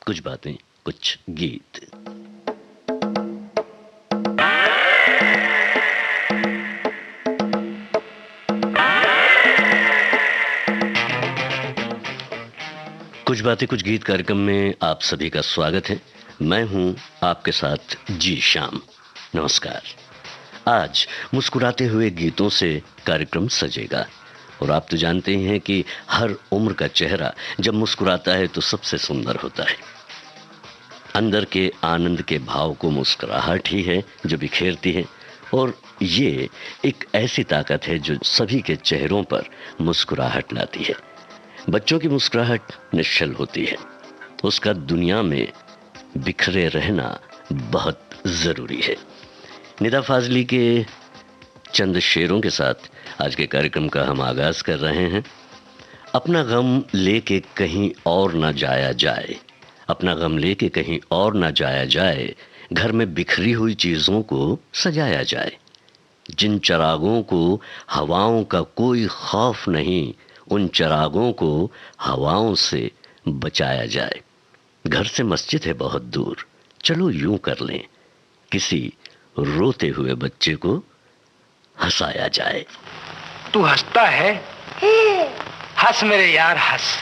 कुछ बातें, कुछ गीत। कुछ बातें कुछ गीत कार्यक्रम में आप सभी का स्वागत है। मैं हूं आपके साथ जी श्याम। नमस्कार। आज मुस्कुराते हुए गीतों से कार्यक्रम सजेगा और आप तो जानते ही हैं कि हर उम्र का चेहरा जब मुस्कुराता है तो सबसे सुंदर होता है। अंदर के आनंद के भाव को मुस्कुराहट ही है जो बिखेरती है और ये एक ऐसी ताकत है जो सभी के चेहरों पर मुस्कुराहट लाती है। बच्चों की मुस्कुराहट निश्चल होती है, उसका दुनिया में बिखरे रहना बहुत जरूरी है। निदा फाजली के चंद शेरों के साथ आज के कार्यक्रम का हम आगाज कर रहे हैं। अपना गम लेके कहीं और ना जाया जाए, अपना गम लेके कहीं और ना जाया जाए, घर में बिखरी हुई चीजों को सजाया जाए। जिन चिरागों को हवाओं का कोई खौफ नहीं, उन चिरागों को हवाओं से बचाया जाए। घर से मस्जिद है बहुत दूर, चलो यूं कर लें, किसी रोते हुए बच्चे को हंसाया जाए। तू हंसता है? हंस मेरे यार हंस।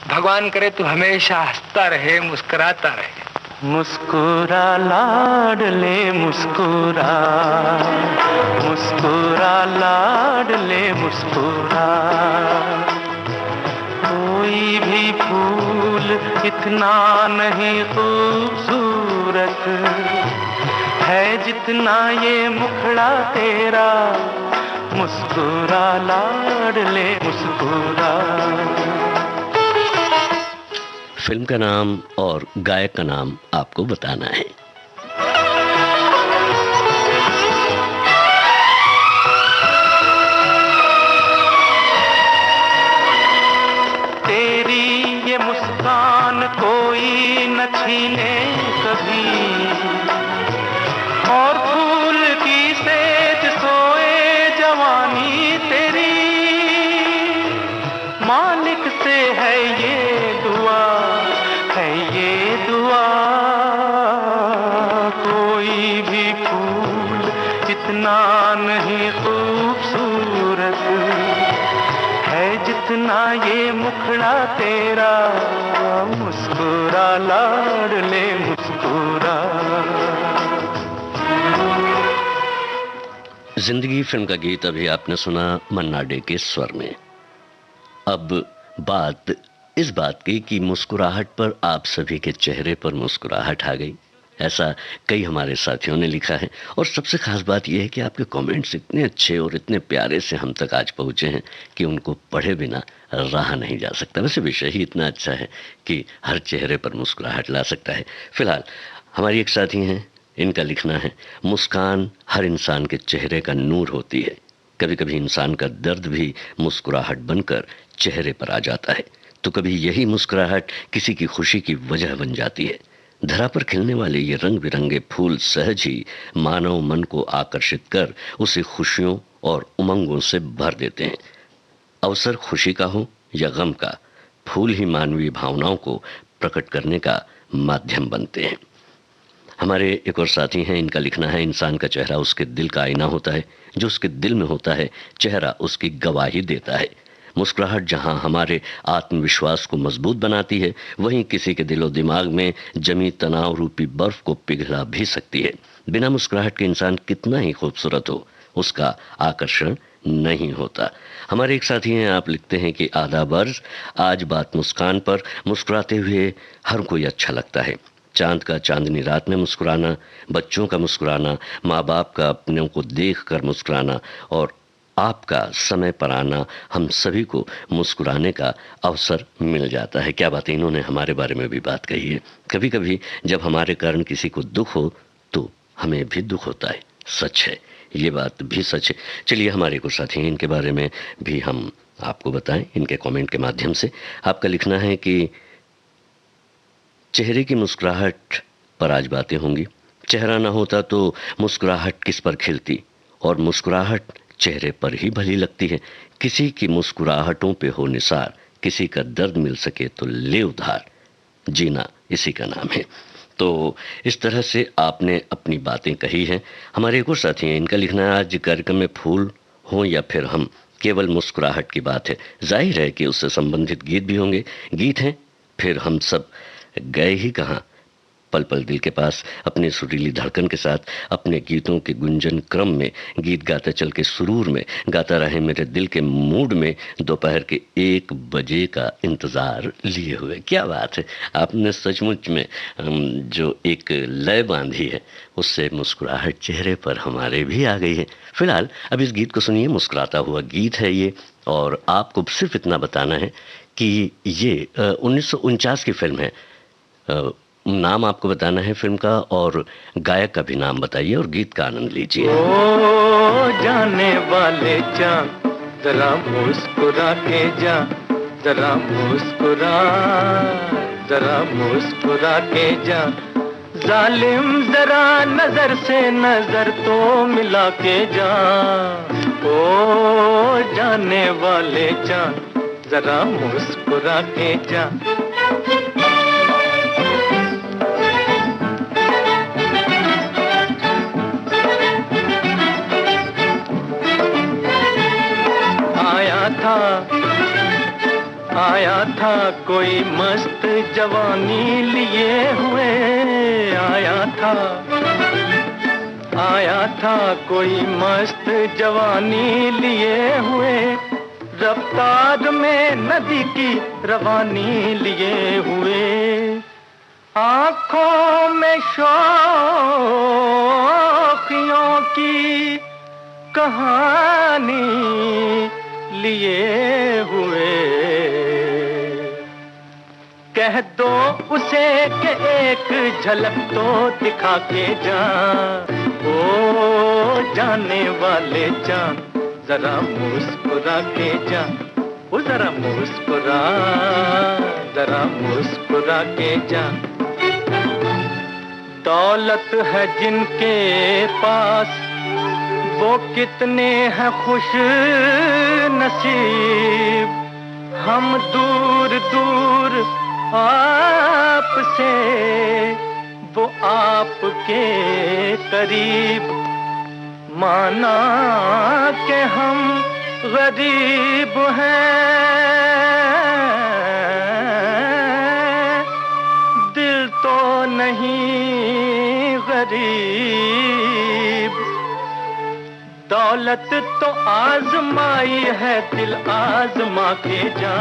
भगवान करे तू हमेशा हंसता रहे, मुस्कुराता रहे। मुस्कुरा लाडले मुस्कुरा, मुस्कुरा लाडले मुस्कुरा। कोई भी फूल इतना नहीं खूबसूरत है जितना ये मुखड़ा तेरा। मुस्कुरा लाडले मुस्कुरा। फिल्म का नाम और गायक का नाम आपको बताना है। तेरी ये मुस्कान कोई न छीने कभी, और फूल की सेज सोए जवानी तेरी। मालिक से है ये दुआ, है ये दुआ। कोई भी फूल इतना नहीं खूबसूरत है जितना ये मुखड़ा तेरा। मुस्कुरा लाडले मुस्कुरा। जिंदगी फिल्म का गीत अभी आपने सुना मन्ना डे के स्वर में। अब बात इस बात की कि मुस्कुराहट पर आप सभी के चेहरे पर मुस्कुराहट आ गई, ऐसा कई हमारे साथियों ने लिखा है। और सबसे खास बात यह है कि आपके कमेंट्स इतने अच्छे और इतने प्यारे से हम तक आज पहुंचे हैं कि उनको पढ़े बिना रहा नहीं जा सकता। वैसे विषय ही इतना अच्छा है कि हर चेहरे पर मुस्कुराहट ला सकता है। फिलहाल हमारी एक साथी हैं, इनका लिखना है, मुस्कान हर इंसान के चेहरे का नूर होती है। कभी कभी इंसान का दर्द भी मुस्कुराहट बनकर चेहरे पर आ जाता है, तो कभी यही मुस्कुराहट किसी की खुशी की वजह बन जाती है। धरा पर खिलने वाले ये रंग बिरंगे फूल सहज ही मानव मन को आकर्षित कर उसे खुशियों और उमंगों से भर देते हैं। अवसर खुशी का हो या गम का, फूल ही मानवीय भावनाओं को प्रकट करने का माध्यम बनते हैं। हमारे एक और साथी हैं, इनका लिखना है, इंसान का चेहरा उसके दिल का आईना होता है। जो उसके दिल में होता है, चेहरा उसकी गवाही देता है। मुस्कुराहट जहां हमारे आत्मविश्वास को मजबूत बनाती है, वहीं किसी के दिलो दिमाग में जमी तनाव रूपी बर्फ को पिघला भी सकती है। बिना मुस्कुराहट के इंसान कितना ही खूबसूरत हो, उसका आकर्षण नहीं होता। हमारे एक साथी हैं, आप लिखते हैं कि आदाब अर्ज, आज बात मुस्कान पर। मुस्कुराते हुए हर कोई अच्छा लगता है। चांद का चांदनी रात में मुस्कुराना, बच्चों का मुस्कुराना, माँ बाप का अपनों को देखकर मुस्कुराना और आपका समय पर आना, हम सभी को मुस्कुराने का अवसर मिल जाता है। क्या बात है, इन्होंने हमारे बारे में भी बात कही है। कभी कभी जब हमारे कारण किसी को दुख हो तो हमें भी दुख होता है, सच है, ये बात भी सच है। चलिए हमारे को साथी हैं, इनके बारे में भी हम आपको बताएं इनके कमेंट के माध्यम से। आपका लिखना है कि चेहरे की मुस्कुराहट पर आज बातें होंगी। चेहरा ना होता तो मुस्कुराहट किस पर खिलती, और मुस्कुराहट चेहरे पर ही भली लगती है। किसी की मुस्कुराहटों पे हो निसार, किसी का दर्द मिल सके तो ले उधार। जीना इसी का नाम है। तो इस तरह से आपने अपनी बातें कही हैं। हमारे एक और साथी हैं, इनका लिखना है, आज कार्यक्रम में फूल हों या फिर हम, केवल मुस्कुराहट की बात है। जाहिर है कि उससे संबंधित गीत भी होंगे। गीत हैं फिर हम सब गए ही कहाँ, पल पल दिल के पास, अपने सुरीली धड़कन के साथ, अपने गीतों के गुंजन क्रम में, गीत गाते चल के सुरूर में, गाता रहे मेरे दिल के मूड में, दोपहर के 1 बजे का इंतज़ार लिए हुए। क्या बात है, आपने सचमुच में जो एक लय बांधी है, उससे मुस्कुराहट चेहरे पर हमारे भी आ गई है। फिलहाल अब इस गीत को सुनिए, मुस्कुराता हुआ गीत है ये, और आपको सिर्फ इतना बताना है कि ये 1949 की फिल्म है। नाम आपको बताना है फिल्म का, और गायक का भी नाम बताइए और गीत का आनंद लीजिए। ओ जाने वाले चांद, जरा मुस्कुरा के जा, जरा मुस्कुरा, जरा मुस्कुरा के जा, जालिम जरा नजर से नजर तो मिला के जा। ओ जाने वाले चांद, जरा मुस्कुरा के जा। आया था कोई मस्त जवानी लिए हुए, आया था कोई मस्त जवानी लिए हुए, रफ्तार में नदी की रवानी लिए हुए, आंखों में शौकियों की कहानी लिए हुए। कह दो उसे कि एक झलक तो दिखा के जा। ओ जाने वाले चांद, जरा मुस्कुरा के जा, ओ जरा मुस्कुरा, जरा मुस्कुरा के जा। दौलत है जिनके पास, वो कितने हैं खुश नसीब, हम दूर दूर आपसे, वो आपके करीब, माना कि हम गरीब हैं, दिल तो नहीं गरीब। दौलत तो आजमाई है, दिल आजमा के जा।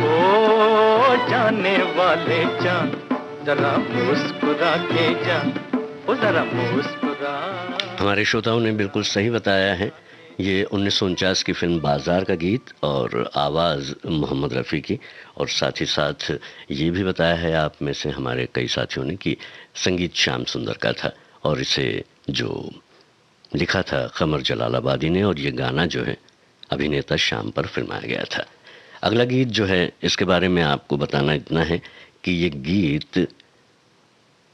ओ जाने वाले चांद, जरा मुस्कुरा के जा, ओ जरा मुस्कुरा। हमारे श्रोताओं ने बिल्कुल सही बताया है। ये 1949 की फिल्म बाजार का गीत, और आवाज़ मोहम्मद रफ़ी की, और साथ ही साथ ये भी बताया है आप में से हमारे कई साथियों ने कि संगीत श्याम सुंदर का था, और इसे जो लिखा था कमर जलालाबादी ने, और ये गाना जो है अभिनेता श्याम पर फिल्माया गया था। अगला गीत जो है, इसके बारे में आपको बताना इतना है कि ये गीत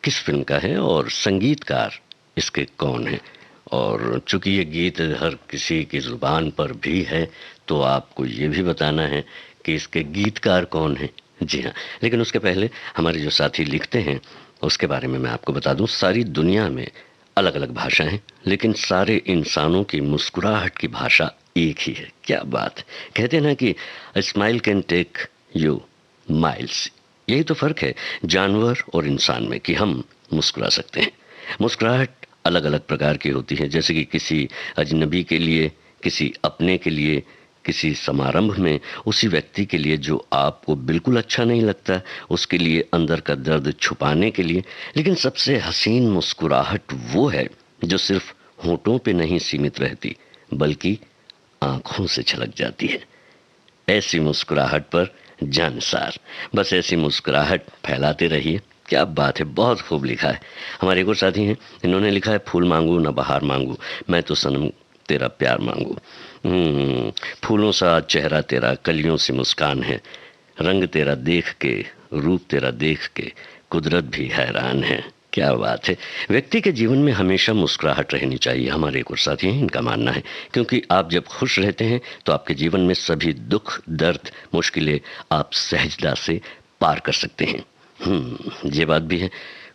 किस फिल्म का है और संगीतकार इसके कौन है। और चूंकि ये गीत हर किसी की ज़ुबान पर भी है, तो आपको ये भी बताना है कि इसके गीतकार कौन है। जी हाँ, लेकिन उसके पहले हमारे जो साथी लिखते हैं उसके बारे में मैं आपको बता दूं। सारी दुनिया में अलग अलग भाषा हैं, लेकिन सारे इंसानों की मुस्कुराहट की भाषा एक ही है। क्या बात, कहते हैं ना कि smile can take you miles. यही तो फ़र्क है जानवर और इंसान में, कि हम मुस्कुरा सकते हैं। मुस्कुराहट अलग अलग प्रकार की होती है, जैसे कि किसी अजनबी के लिए, किसी अपने के लिए, किसी समारंभ में उसी व्यक्ति के लिए जो आपको बिल्कुल अच्छा नहीं लगता, उसके लिए अंदर का दर्द छुपाने के लिए। लेकिन सबसे हसीन मुस्कुराहट वो है जो सिर्फ होंठों पे नहीं सीमित रहती, बल्कि आंखों से छलक जाती है। ऐसी मुस्कुराहट पर जानसार, बस ऐसी मुस्कुराहट फैलाते रहिए। क्या बात है, बहुत खूब लिखा है। हमारे एक और साथी हैं, इन्होंने लिखा है, फूल मांगू ना बहार मांगू, मैं तो सनम तेरा प्यार मांगू। फूलों सा चेहरा तेरा, कलियों से मुस्कान है, रंग तेरा देख के, रूप तेरा देख के, कुदरत भी हैरान है। क्या बात है। व्यक्ति के जीवन में हमेशा मुस्कुराहट रहनी चाहिए, हमारे एक और साथी हैं, इनका मानना है, क्योंकि आप जब खुश रहते हैं तो आपके जीवन में सभी दुख, दर्द, मुश्किलें आप सहजता से पार कर सकते हैं। ये बात भी है।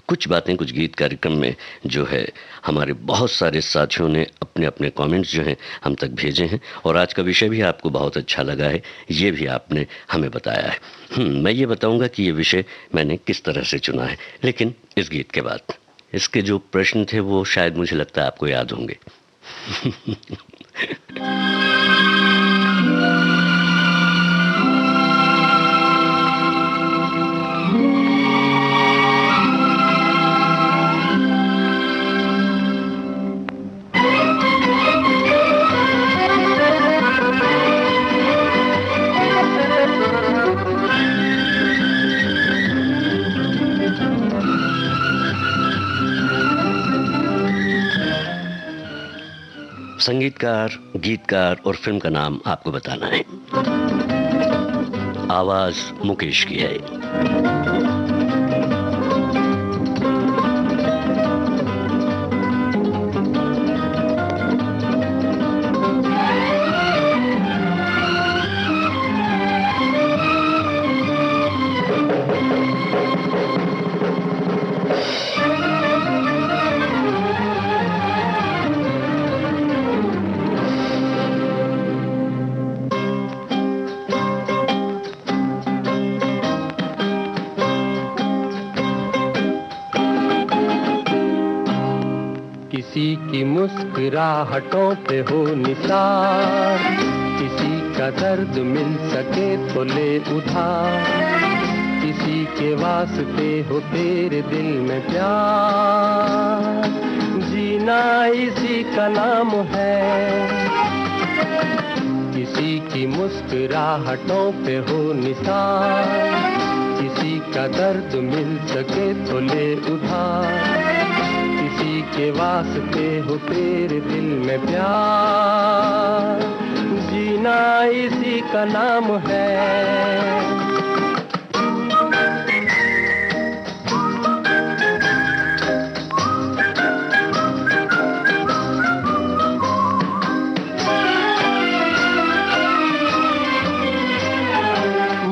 कुछ बातें कुछ गीत कार्यक्रम में जो है हमारे बहुत सारे साथियों ने अपने अपने कमेंट्स जो हैं हम तक भेजे हैं, और आज का विषय भी आपको बहुत अच्छा लगा है, ये भी आपने हमें बताया है। मैं ये बताऊंगा कि ये विषय मैंने किस तरह से चुना है, लेकिन इस गीत के बाद। इसके जो प्रश्न थे वो शायद मुझे लगता है आपको याद होंगे। संगीतकार, गीतकार और फिल्म का नाम आपको बताना है। आवाज मुकेश की है। किसी की मुस्कुराहटों पे हो निसार, किसी का दर्द मिल सके तो ले उधार, किसी के वास्ते हो तेरे दिल में प्यार, जीना इसी का नाम है। किसी की मुस्कुराहटों पे हो निसार, किसी का दर्द मिल सके तो ले उधार, किसी के वास्ते हो तेरे दिल में प्यार, जीना इसी का नाम है।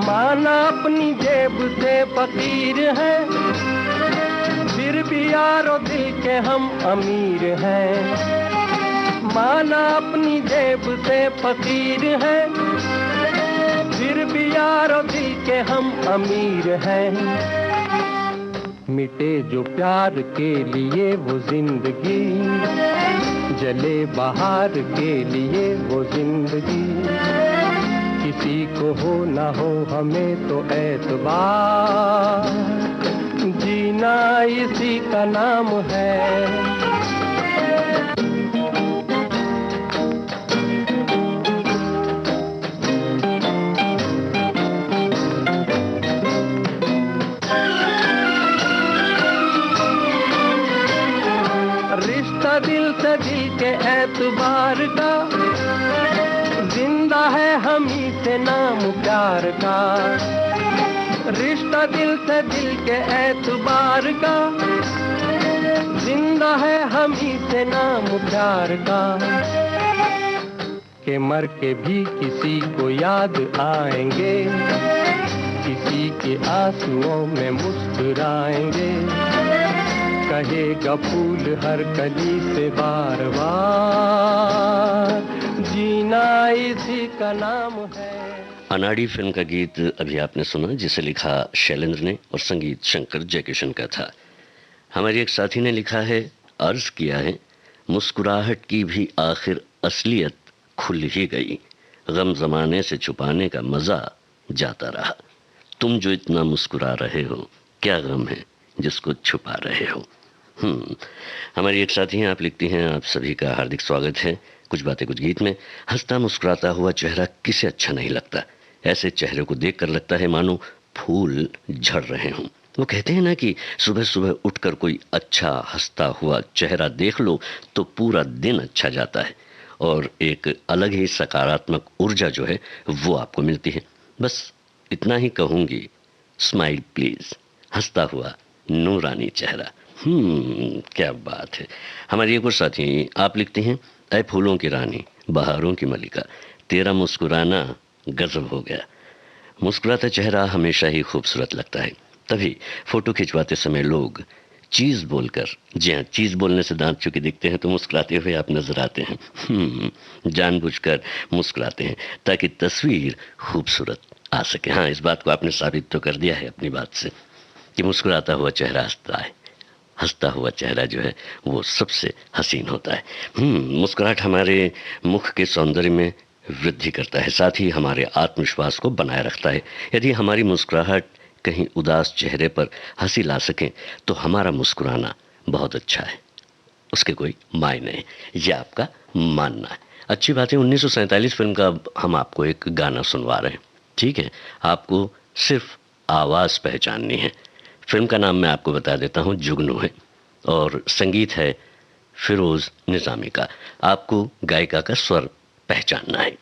माना अपनी जेब से फकीर है, फिर भी यारो दिल के हम अमीर हैं। माना अपनी जेब से फकीर है, फिर भी यारो दिल के हम अमीर हैं। मिटे जो प्यार के लिए वो जिंदगी, जले बहार के लिए वो जिंदगी, किसी को हो ना हो हमें तो एतबार, जीना इसी का नाम है। रिश्ता दिल से दिल के एतबार का, जिंदा है हम ही से नाम प्यार का। रिश्ता दिल से दिल के एतबार का, जिंदा है हम ही से नाम प्यार का। के मर के भी किसी को याद आएंगे, किसी के आंसुओं में मुस्कुराएंगे, कहेगा फूल हर कली से बार बार, जीना इसी का नाम है। अनाड़ी फिल्म का गीत अभी आपने सुना, जिसे लिखा शैलेंद्र ने और संगीत शंकर जयकिशन का था। हमारे एक साथी ने लिखा है, अर्ज किया है, मुस्कुराहट की भी आखिर असलियत खुल ही गई, गम जमाने से छुपाने का मजा जाता रहा, तुम जो इतना मुस्कुरा रहे हो क्या गम है जिसको छुपा रहे हो। हमारी एक साथी हैं, आप लिखती हैं, आप सभी का हार्दिक स्वागत है। कुछ बातें कुछ गीत में, हंसता मुस्कुराता हुआ चेहरा किसे अच्छा नहीं लगता, ऐसे चेहरे को देखकर लगता है मानो फूल झड़ रहे हों। वो कहते हैं ना कि सुबह सुबह उठकर कोई अच्छा हंसता हुआ चेहरा देख लो तो पूरा दिन अच्छा जाता है, और एक अलग ही सकारात्मक ऊर्जा जो है वो आपको मिलती है। बस इतना ही कहूंगी, स्माइल प्लीज, हंसता हुआ नूरानी चेहरा। क्या बात है। हमारी एक और साथी, आप लिखती हैं, ऐ फूलों की रानी, बहारों की मलिका, तेरा मुस्कुराना गजब हो गया। मुस्कुराता चेहरा हमेशा ही खूबसूरत लगता है, तभी फोटो खिंचवाते समय लोग चीज बोलकर, जी हाँ, चीज बोलने से दांत चूंकि दिखते हैं तो मुस्कुराते हुए आप नजर आते हैं। जानबूझकर मुस्कुराते हैं ताकि तस्वीर खूबसूरत आ सके। हाँ, इस बात को आपने साबित तो कर दिया है अपनी बात से कि मुस्कुराता हुआ चेहरा हंसता है, हंसता हुआ चेहरा जो है वो सबसे हसीन होता है। मुस्कुराहट हमारे मुख के सौंदर्य में वृद्धि करता है, साथ ही हमारे आत्मविश्वास को बनाए रखता है। यदि हमारी मुस्कुराहट कहीं उदास चेहरे पर हंसी ला सके तो हमारा मुस्कुराना बहुत अच्छा है, उसके कोई मायने नहीं। ये आपका मानना है। अच्छी बात है। 1947 फिल्म का हम आपको एक गाना सुनवा रहे हैं, ठीक है? आपको सिर्फ आवाज़ पहचाननी है। फिल्म का नाम मैं आपको बता देता हूँ, जुगनू है, और संगीत है फिरोज निज़ामी का। आपको गायिका का स्वर पहचानना है।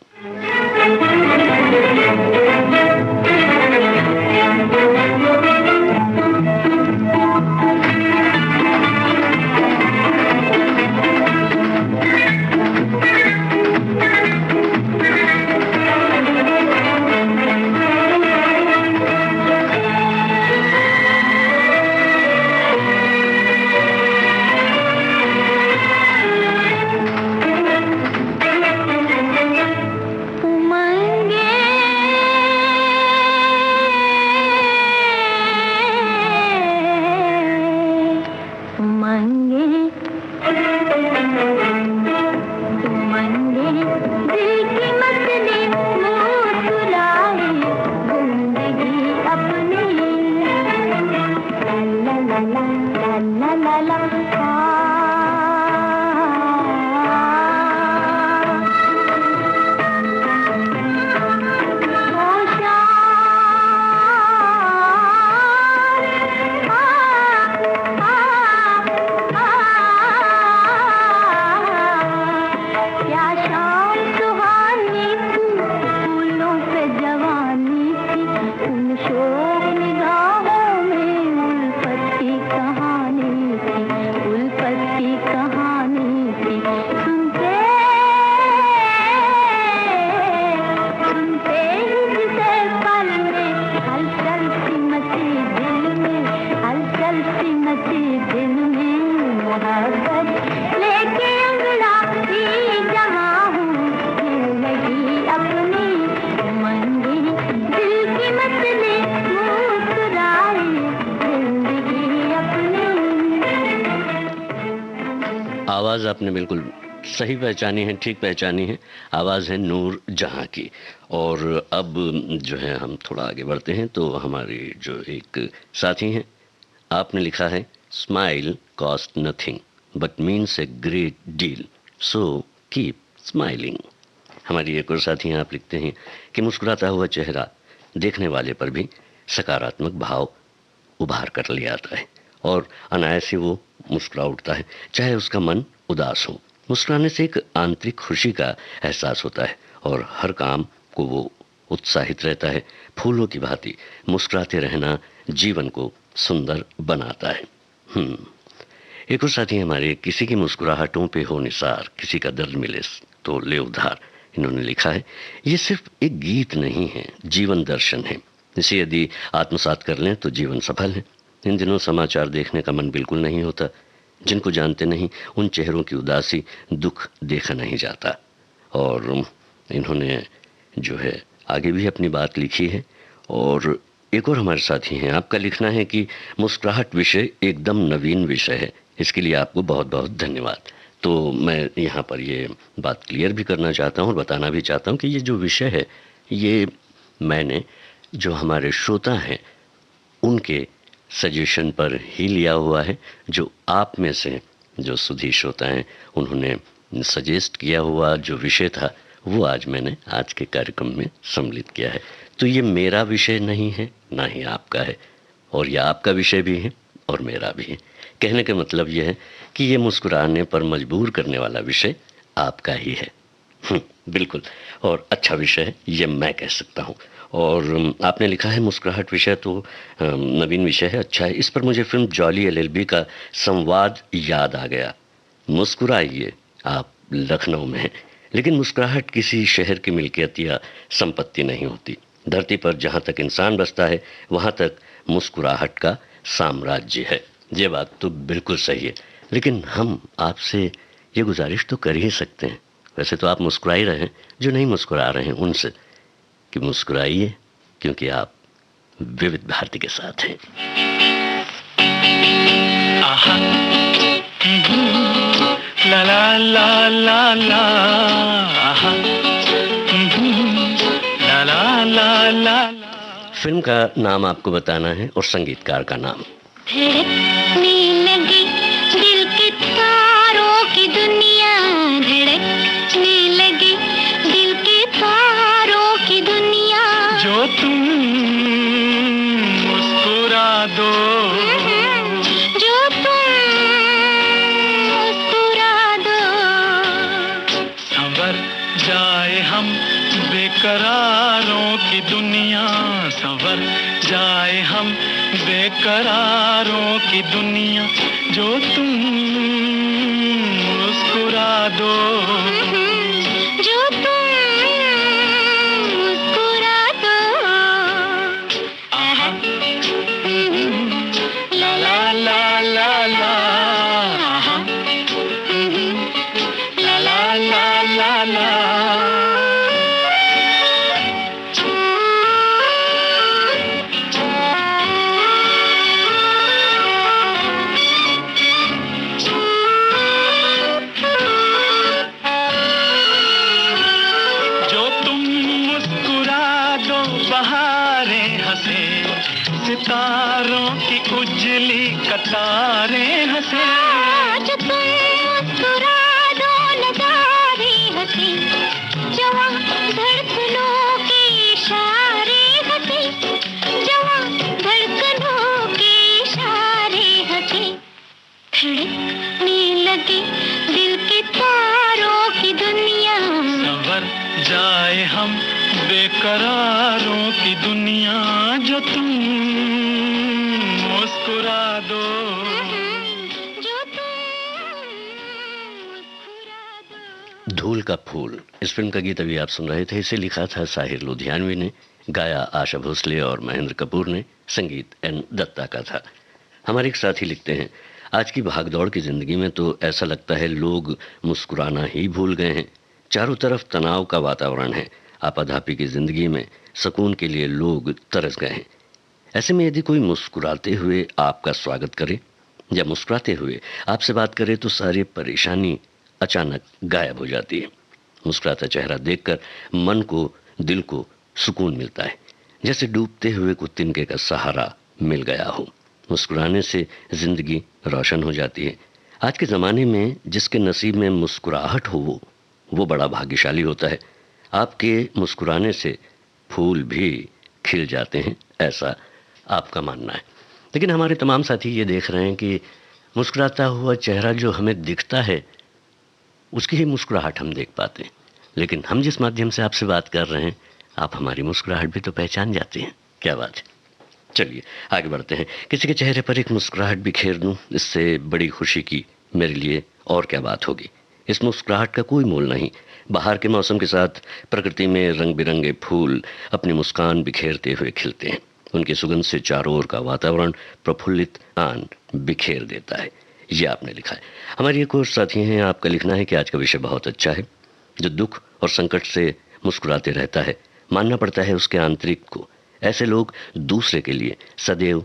आवाज़ आपने बिल्कुल सही पहचानी है, ठीक पहचानी है। आवाज़ है नूर जहां की। और अब जो है हम थोड़ा आगे बढ़ते हैं तो हमारे जो एक साथी हैं, आपने लिखा है smile cost nothing but means a great deal, so keep smiling. हमारी एक और साथी हैं, आप लिखते हैं कि मुस्कुराता हुआ चेहरा देखने वाले पर भी सकारात्मक भाव उभार कर ले आता है और अनायास ही वो मुस्कुरा उठता है, चाहे उसका मन उदास हो। मुस्कुराने से एक आंतरिक खुशी का एहसास होता है और हर काम को वो उत्साहित रहता है। फूलों की भांति मुस्कुराते रहना जीवन को सुंदर बनाता है। एक और साथी हमारे, किसी की मुस्कुराहटों पे हो निसार, किसी का दर्द मिले तो ले उधार। इन्होंने लिखा है ये सिर्फ एक गीत नहीं है, जीवन दर्शन है। इसे यदि आत्मसात कर लें तो जीवन सफल है। इन दिनों समाचार देखने का मन बिल्कुल नहीं होता। जिनको जानते नहीं उन चेहरों की उदासी, दुख देखा नहीं जाता। और इन्होंने जो है आगे भी अपनी बात लिखी है। और एक और हमारे साथी हैं, आपका लिखना है कि मुस्कुराहट विषय एकदम नवीन विषय है, इसके लिए आपको बहुत बहुत धन्यवाद। तो मैं यहाँ पर ये बात क्लियर भी करना चाहता हूँ और बताना भी चाहता हूँ कि ये जो विषय है ये मैंने जो हमारे श्रोता हैं उनके सजेशन पर ही लिया हुआ है। जो आप में से जो सुधी श्रोता हैं उन्होंने सजेस्ट किया हुआ जो विषय था वो आज मैंने आज के कार्यक्रम में सम्मिलित किया है। तो ये मेरा विषय नहीं है, ना ही आपका है, और यह आपका विषय भी है और मेरा भी है। कहने का मतलब यह है कि ये मुस्कुराने पर मजबूर करने वाला विषय आपका ही है। बिल्कुल, और अच्छा विषय है ये मैं कह सकता हूँ। और आपने लिखा है मुस्कुराहट विषय तो नवीन विषय है, अच्छा है। इस पर मुझे फिल्म जॉली एलएलबी का संवाद याद आ गया। मुस्कुराइए, आप लखनऊ में हैं, लेकिन मुस्कुराहट किसी शहर की मिल्कियत या संपत्ति नहीं होती। धरती पर जहाँ तक इंसान बसता है वहाँ तक मुस्कुराहट का साम्राज्य है। ये बात तो बिल्कुल सही है, लेकिन हम आपसे ये गुजारिश तो कर ही सकते हैं, वैसे तो आप मुस्कुरा ही रहे हैं, जो नहीं मुस्कुरा रहे हैं उनसे कि मुस्कुराइए, क्योंकि आप विविध भारती के साथ हैं। ला ला ला ला ला, ला ला ला ला। फिल्म का नाम आपको बताना है और संगीतकार का नाम। धड़कने लगी दिल के तारों की दुनिया, धड़कने लगी दिल के तारों की दुनिया। जो तुम मुस्कुरा दो, जो तुम मुस्कुरा दो, संवर जाए हम बेकरारों की दुनिया, संवर जाए हम बेकरारों की दुनिया। जो तुम मुस्कुरा दो, जो तुम मुस्कुरा दो। आहा, ला ला ला ला ला, आहा, ला ला ला ला ला। सितारों की उजली कतारें हंसे, जो तुम मुस्कुरा दो नजारे हंसी, जवां धड़कनों के इशारे हंसी, जवां धड़कनों के इशारे हंसी। धड़कने लगी दिल के तारों की दुनिया, संवर जाए हम बेकरारों की दुनिया। जो तुम मुस्कुरा दो, जो तुम मुस्कुरा दो। धूल का फूल, इस फिल्म का गीत अभी आप सुन रहे थे। इसे लिखा था साहिर लुधियानवी ने, गाया आशा भोसले और महेंद्र कपूर ने, संगीत एन दत्ता का था। हमारे एक साथी लिखते हैं, आज की भागदौड़ की जिंदगी में तो ऐसा लगता है लोग मुस्कुराना ही भूल गए हैं। चारों तरफ तनाव का वातावरण है, आपाधापी की जिंदगी में सुकून के लिए लोग तरस गए हैं। ऐसे में यदि कोई मुस्कुराते हुए आपका स्वागत करे या मुस्कुराते हुए आपसे बात करे तो सारी परेशानी अचानक गायब हो जाती है। मुस्कुराता चेहरा देखकर मन को, दिल को सुकून मिलता है, जैसे डूबते हुए को तिनके का सहारा मिल गया हो। मुस्कुराने से जिंदगी रोशन हो जाती है। आज के ज़माने में जिसके नसीब में मुस्कुराहट हो वो बड़ा भाग्यशाली होता है। आपके मुस्कुराने से फूल भी खिल जाते हैं, ऐसा आपका मानना है। लेकिन हमारे तमाम साथी ये देख रहे हैं कि मुस्कुराता हुआ चेहरा जो हमें दिखता है उसकी ही मुस्कुराहट हम देख पाते हैं, लेकिन हम जिस माध्यम से आपसे बात कर रहे हैं आप हमारी मुस्कुराहट भी तो पहचान जाते हैं। क्या बात है। चलिए आगे बढ़ते हैं। किसी के चेहरे पर एक मुस्कुराहट बिखेर दूं, इससे बड़ी खुशी की मेरे लिए और क्या बात होगी। इस मुस्कुराहट का कोई मोल नहीं। बाहर के मौसम के साथ प्रकृति में रंग बिरंगे फूल अपनी मुस्कान बिखेरते हुए खिलते हैं। उनकी सुगंध से चारों ओर का वातावरण प्रफुल्लित आन बिखेर देता है। ये आपने लिखा है। हमारी एक और साथी हैं, आपका लिखना है कि आज का विषय बहुत अच्छा है। जो दुख और संकट से मुस्कुराते रहता है, मानना पड़ता है उसके आंतरिक को। ऐसे लोग दूसरे के लिए सदैव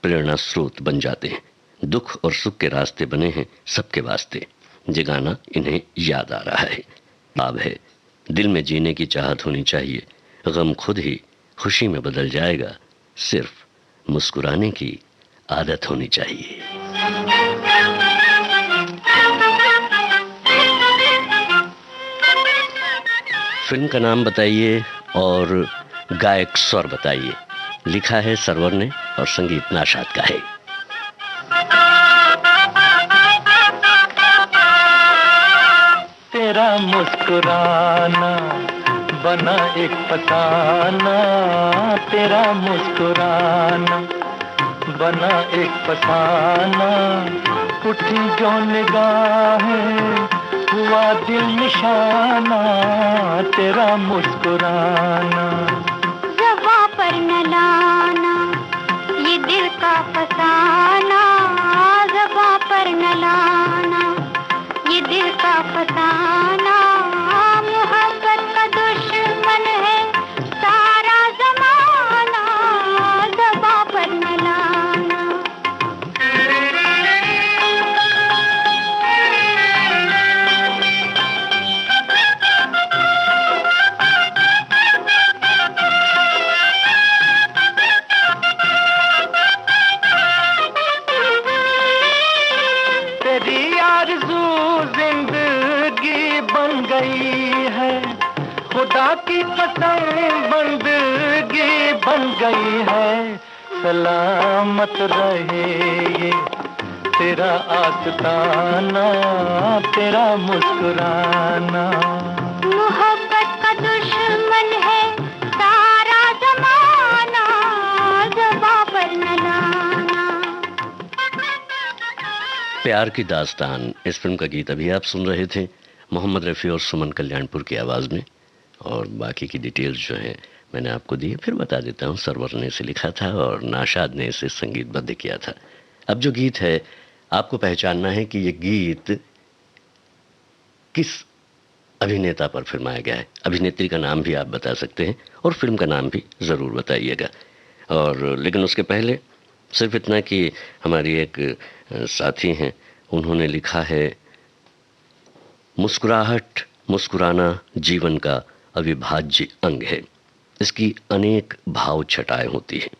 प्रेरणा स्रोत बन जाते हैं। दुख और सुख के रास्ते बने हैं सबके वास्ते। ये गाना इन्हें याद आ रहा है। भाव है, दिल में जीने की चाहत होनी चाहिए, गम खुद ही खुशी में बदल जाएगा, सिर्फ मुस्कुराने की आदत होनी चाहिए। फिल्म का नाम बताइए और गायक स्वर बताइए। लिखा है सरवर ने और संगीत नाशाद का है। तेरा मुस्कुराना बना एक फसाना, तेरा मुस्कुराना बना एक फसाना। उठी जो निगाहें हुआ दिल निशाना, तेरा मुस्कुराना। ज़बां पर न लाना ये का फसाना ज़बां पर न लाना, ये दिल का फसाना मोहब्बत का दुश्मन है सारा ज़माना, ज़बां पर न लाना। तेरी आरज़ू जिंदगी बन गई है, खुदा की कसम बंदगी बन गई है। सलामत रहे ये तेरा आस्ताना, तेरा मुस्कुराना। मोहब्बत का दुश्मन है सारा ज़माना, ज़बां पर न लाना। प्यार की दास्तान, इस फिल्म का गीत अभी आप सुन रहे थे मोहम्मद रफ़ी और सुमन कल्याणपुर की आवाज़ में। और बाकी की डिटेल्स जो हैं मैंने आपको दी, फिर बता देता हूँ। सरवर ने इसे लिखा था और नाशाद ने इसे संगीतबद्ध किया था। अब जो गीत है आपको पहचानना है कि ये गीत किस अभिनेता पर फिल्माया गया है। अभिनेत्री का नाम भी आप बता सकते हैं और फिल्म का नाम भी ज़रूर बताइएगा। और लेकिन उसके पहले सिर्फ इतना कि हमारी एक साथी हैं, उन्होंने लिखा है, मुस्कुराहट मुस्कुराना जीवन का अविभाज्य अंग है। इसकी अनेक भाव छटाएं होती हैं।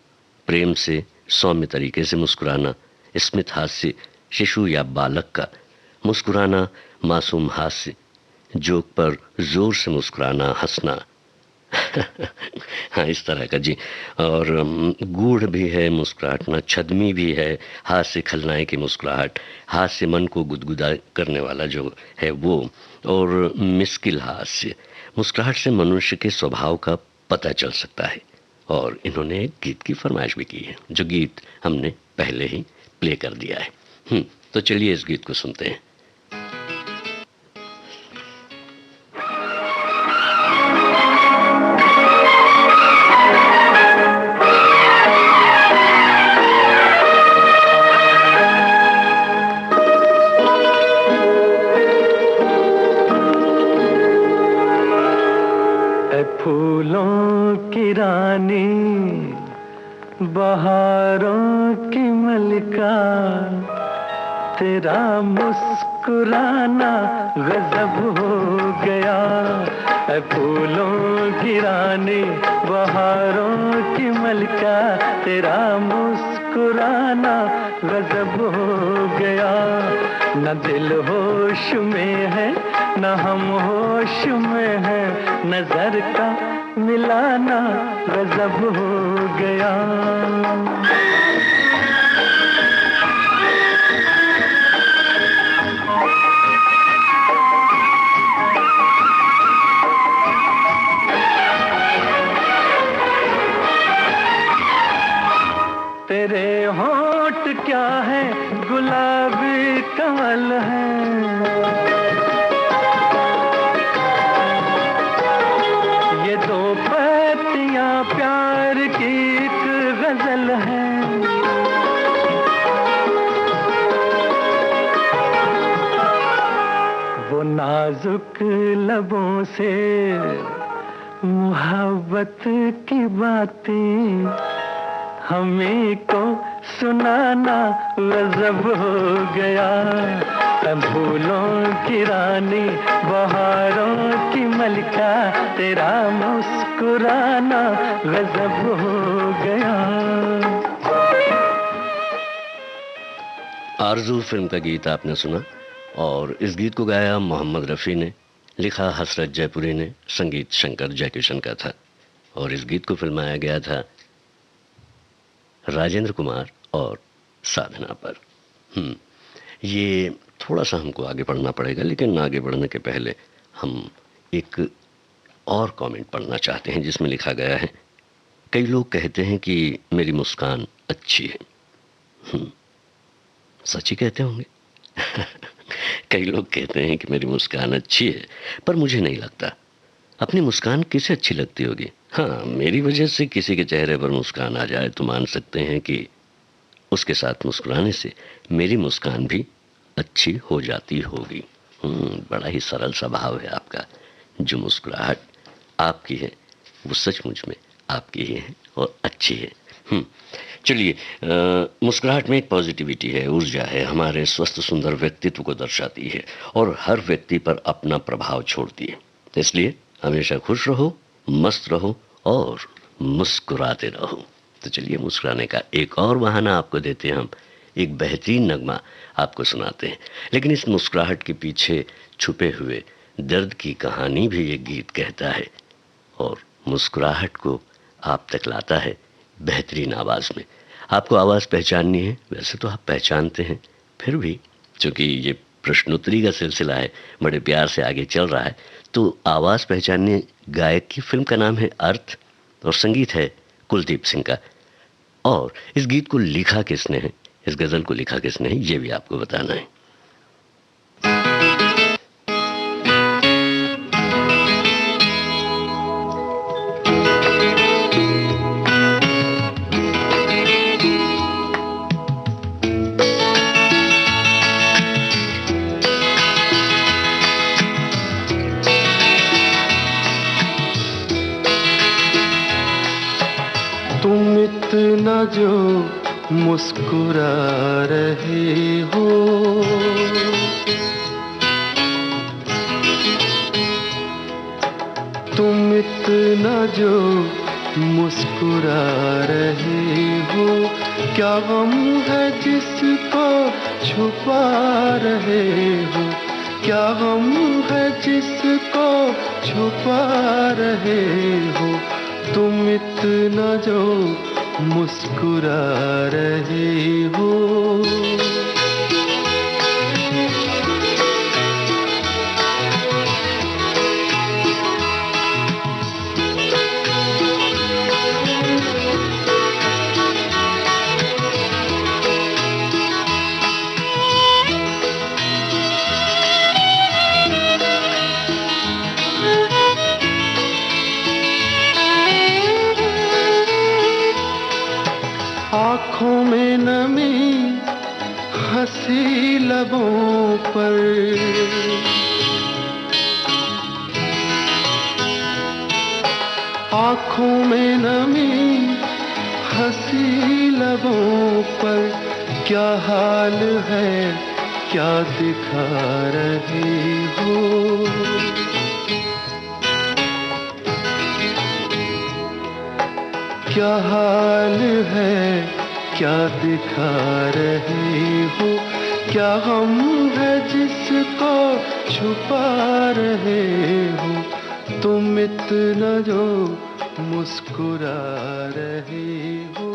प्रेम से सौम्य तरीके से मुस्कुराना, स्मित हास्य शिशु या बालक का मुस्कुराना, मासूम हास्य, जोक पर जोर से मुस्कुराना, हंसना हाँ इस तरह का जी। और गूढ़ भी है मुस्कुराहट, छदमी भी है, हाथ से खलनाए की मुस्कुराहट, हाथ से मन को गुदगुदा करने वाला जो है वो, और मिस्किल हास्य। मुस्कुराहट से मनुष्य के स्वभाव का पता चल सकता है। और इन्होंने एक गीत की फरमाइश भी की है, जो गीत हमने पहले ही प्ले कर दिया है। तो चलिए इस गीत को सुनते हैं। फूलों की रानी, बहारों की मलिका, तेरा मुस्कुराना गजब हो गया। ऐ फूलों की रानी, बहारों की मलिका, तेरा मुस्कुराना गजब हो गया। न दिल होश में है न हम होश में है, नजर का मिलाना गजब हो गया। तेरे होंठ क्या है, गुलाबी कमल है, ये दो पत्तियां प्यार की एक गजल है। वो नाजुक लबों से मोहब्बत की बातें हमें को सुनाना गजब हो गया। फूलों की रानी, बहारों की मलिका, तेरा मुस्कुराना गजब हो गया। आरज़ू फिल्म का गीत आपने सुना और इस गीत को गाया मोहम्मद रफ़ी ने, लिखा हसरत जयपुरी ने, संगीत शंकर जयकिशन का था। और इस गीत को फिल्माया गया था राजेंद्र कुमार और साधना पर। ये थोड़ा सा हमको आगे बढ़ना पड़ेगा, लेकिन आगे बढ़ने के पहले हम एक और कमेंट पढ़ना चाहते हैं जिसमें लिखा गया है, कई लोग कहते हैं कि मेरी मुस्कान अच्छी है। सच ही कहते होंगे कई लोग कहते हैं कि मेरी मुस्कान अच्छी है, पर मुझे नहीं लगता। अपनी मुस्कान किसे अच्छी लगती होगी? हाँ, मेरी वजह से किसी के चेहरे पर मुस्कान आ जाए तो मान सकते हैं कि उसके साथ मुस्कुराने से मेरी मुस्कान भी अच्छी हो जाती होगी। बड़ा ही सरल स्वभाव है आपका। जो मुस्कुराहट आपकी है वो सचमुच में आपकी ही है और अच्छी है। चलिए, मुस्कुराहट में एक पॉजिटिविटी है, ऊर्जा है, हमारे स्वस्थ सुंदर व्यक्तित्व को दर्शाती है और हर व्यक्ति पर अपना प्रभाव छोड़ती है। इसलिए हमेशा खुश रहो, मस्त रहो और मुस्कुराते रहो। तो चलिए, मुस्कुराने का एक और बहाना आपको देते हैं हम। एक बेहतरीन नगमा आपको सुनाते हैं, लेकिन इस मुस्कुराहट के पीछे छुपे हुए दर्द की कहानी भी ये गीत कहता है और मुस्कुराहट को आप तक लाता है बेहतरीन आवाज़ में। आपको आवाज़ पहचाननी है, वैसे तो आप पहचानते हैं, फिर भी चूँकि ये प्रश्नोत्तरी का सिलसिला है, बड़े प्यार से आगे चल रहा है, तो आवाज़ पहचानने गायक की फिल्म का नाम है अर्थ और संगीत है कुलदीप सिंह का। और इस गीत को लिखा किसने है, इस गज़ल को लिखा किसने है, ये भी आपको बताना है। तुम इतना जो मुस्कुरा रहे हो, तुम इतना जो मुस्कुरा रहे हो, क्या गम है जिसको छुपा रहे हो, क्या गम है जिसको छुपा रहे हो, तुम इतना जो मुस्कुरा रहे हो। आँखों में नमी हंसी लबों पर, आँखों में नमी हंसी लबों पर, क्या हाल है क्या दिखा रहे हो, क्या हाल है क्या दिखा रहे हो, क्या गम है जिसको छुपा रहे हो, तुम इतना जो मुस्कुरा रहे हो।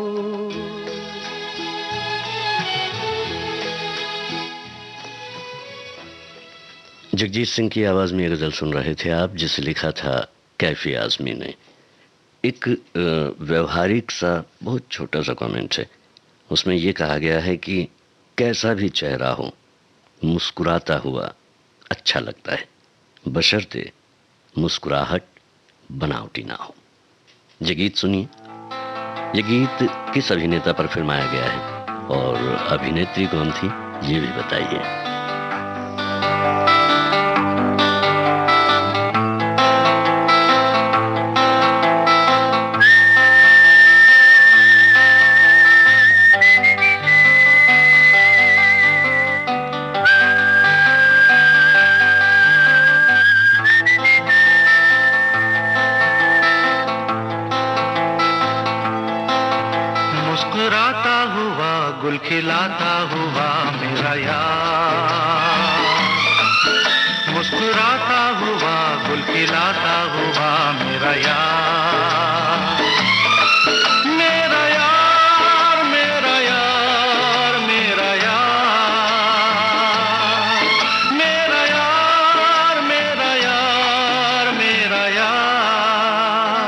जगजीत सिंह की आवाज़ में ये गज़ल सुन रहे थे आप, जिसे लिखा था कैफी आज़मी ने। एक व्यवहारिक सा बहुत छोटा सा कमेंट है, उसमें ये कहा गया है कि कैसा भी चेहरा हो मुस्कुराता हुआ अच्छा लगता है, बशर्ते मुस्कुराहट बनावटी ना हो। ये गीत सुनिए। ये गीत किस अभिनेता पर फिल्माया गया है और अभिनेत्री कौन थी, ये भी बताइए। मुस्कुराता हुआ गुल खिलाता हुआ मेरा यार, मुस्कुराता हुआ गुल खिलाता हुआ मेरा यार, मेरा यार मेरा यार मेरा यार, मेरा यार मेरा यार मेरा यार,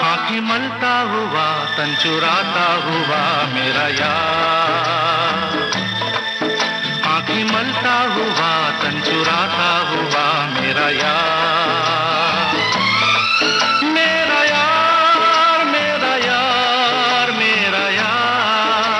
आँखें मलता हुआ तन चुराता हुआ मेरा यार, आँखें मलता हुआ तन चुराता हुआ मेरा यार, मेरा यार मेरा यार मेरा यार।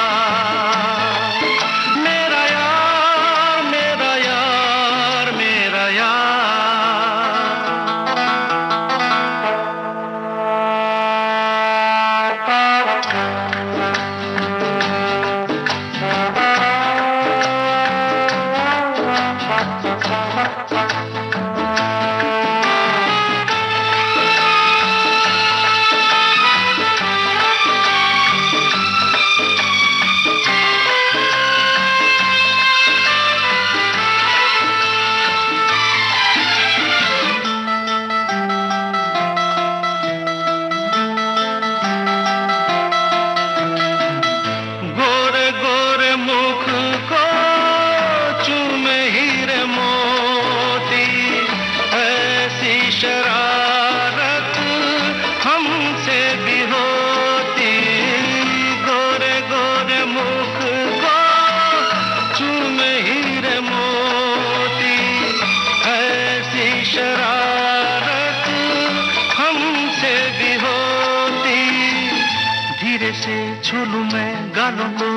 से छू लूं मैं गालों को,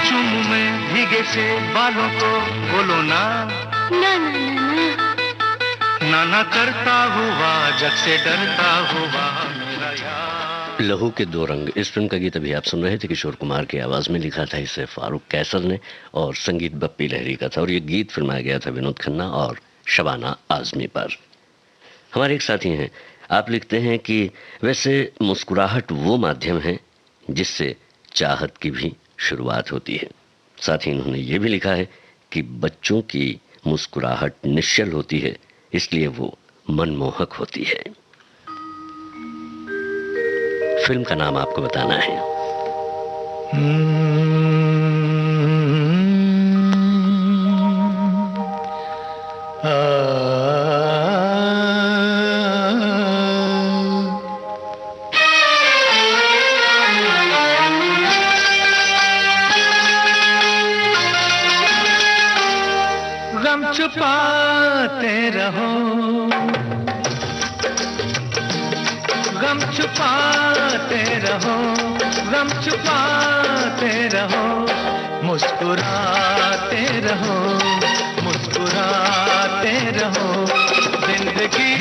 चूमूं मैं भीगे से बालों को, बोलो ना ना ना ना ना ना करता हुआ जग से डरता हुआ मेरा यार। लहू के दो रंग, इस फिल्म का गीत अभी आप सुन रहे थे किशोर कुमार की आवाज में। लिखा था इसे फारूक कैसर ने और संगीत बप्पी लहरी का था, और ये गीत फिल्माया गया था विनोद खन्ना और शबाना आजमी पर। हमारे एक साथी हैं, आप लिखते हैं कि वैसे मुस्कुराहट वो माध्यम है जिससे चाहत की भी शुरुआत होती है। साथ ही इन्होंने ये भी लिखा है कि बच्चों की मुस्कुराहट निश्चल होती है, इसलिए वो मनमोहक होती है। फिल्म का नाम आपको बताना है। गम छुपाते रहो, गम छुपाते रहो, गम छुपाते रहो, मुस्कुराते रहो, मुस्कुराते रहो। जिंदगी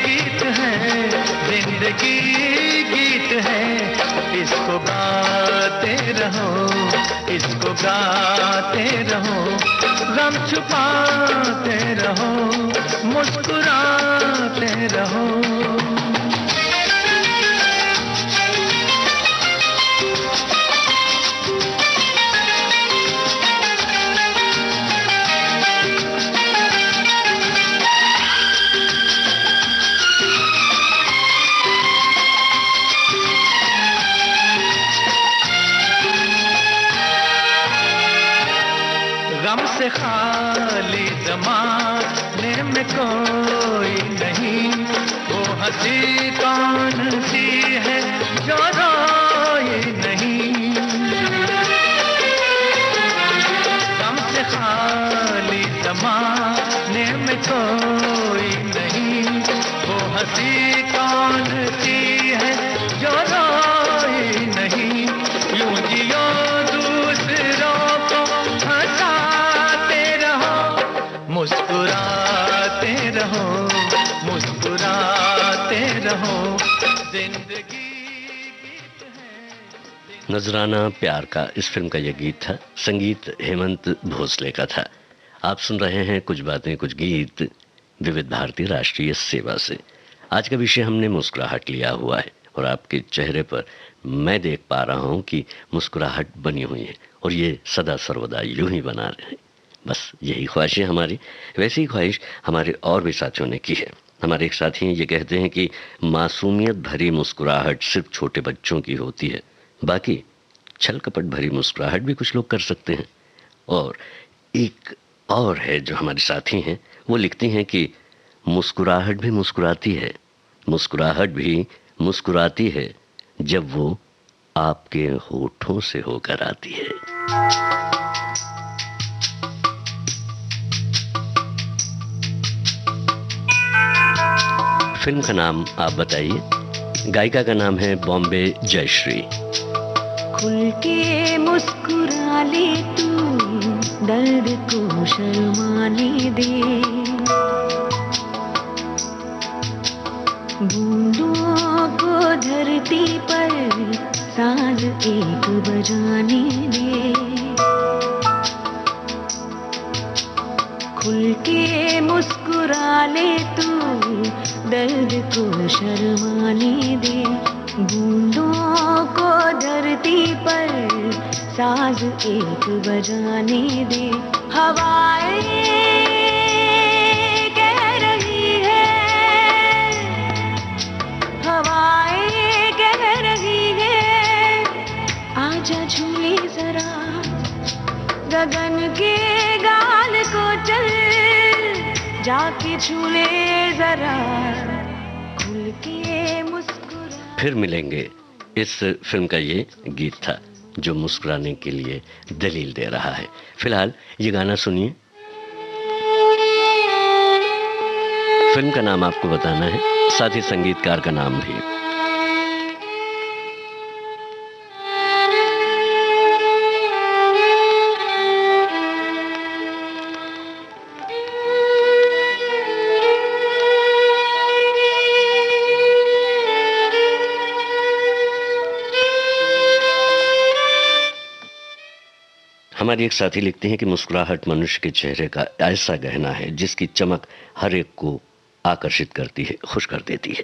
गीत है, जिंदगी गीत है, इसको गाते रहो, इसको गाते रहो। गम छुपाते रहो, मुस्कुराते रहो। गम से खाली ज़माने में कोई नहीं, वो हंसी कौन सी है जो रोए नहीं। गम से खाली ज़माने में कोई नहीं, वो हंसी कौन सी है जो रोए नहीं। यूं जियो दूसरों को हंसाते रहो, मुस्कुराते रहो, मुस्कुराते रहो। जिंदगी गीत है। नजराना प्यार का, इस फिल्म का यह गीत था। संगीत हेमंत भोसले का था। आप सुन रहे हैं कुछ बातें कुछ गीत विविध भारती राष्ट्रीय सेवा से। आज का विषय हमने मुस्कुराहट लिया हुआ है, और आपके चेहरे पर मैं देख पा रहा हूं कि मुस्कुराहट बनी हुई है, और ये सदा सर्वदा यूं ही बना रहे। बस यही ख्वाहिश है हमारी। वैसी ही ख्वाहिश हमारे और भी साथियों ने की है। हमारे एक साथी ये कहते हैं कि मासूमियत भरी मुस्कुराहट सिर्फ छोटे बच्चों की होती है, बाकी छल कपट भरी मुस्कुराहट भी कुछ लोग कर सकते हैं। और एक और है जो हमारे साथी हैं, वो लिखती हैं कि मुस्कुराहट भी मुस्कुराती है, मुस्कुराहट भी मुस्कुराती है जब वो आपके होठों से होकर आती है। फिल्म का नाम आप बताइए। गायिका का नाम है बॉम्बे जयश्री। खुल के मुस्कुरा ले तू, दर्द को शर्माने दे, बूंदों को धरती पर साज एक बजाने दे। खुल के मुस्कुरा ले तू, दर्द को शर्माने दे, बूंदों को धरती पर साज एक बजाने दे। हवाएं कह रही है, हवाएं कह रही है, आजा झूले जरा, गगन के गाल को चल, जाके झूले जरा, खुल के मुस्कुरा। फिर मिलेंगे, इस फिल्म का ये गीत था जो मुस्कुराने के लिए दलील दे रहा है। फिलहाल ये गाना सुनिए। फिल्म का नाम आपको बताना है, साथ ही संगीतकार का नाम भी। हमारी एक साथी लिखते हैं कि मुस्कुराहट मनुष्य के चेहरे का ऐसा गहना है जिसकी चमक हर एक को आकर्षित करती है, खुश कर देती है।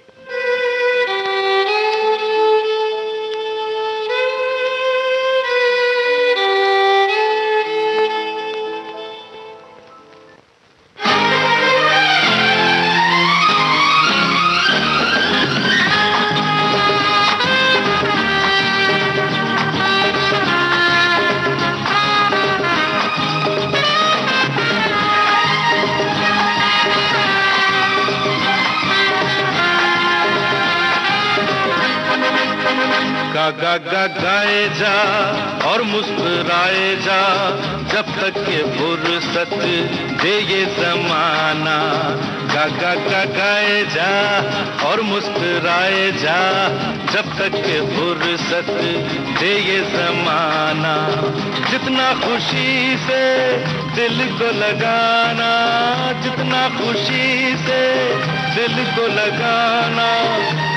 गा गा गाए जा और मुस्कुराए जा, जब तक के फुर्सत दे ये जमाना। गा गा गा गाए जा और मुस्कुराए जा, जब तक के फुर्सत दे ये जमाना। जितना खुशी से दिल को लगाना, जितना खुशी से दिल को लगाना,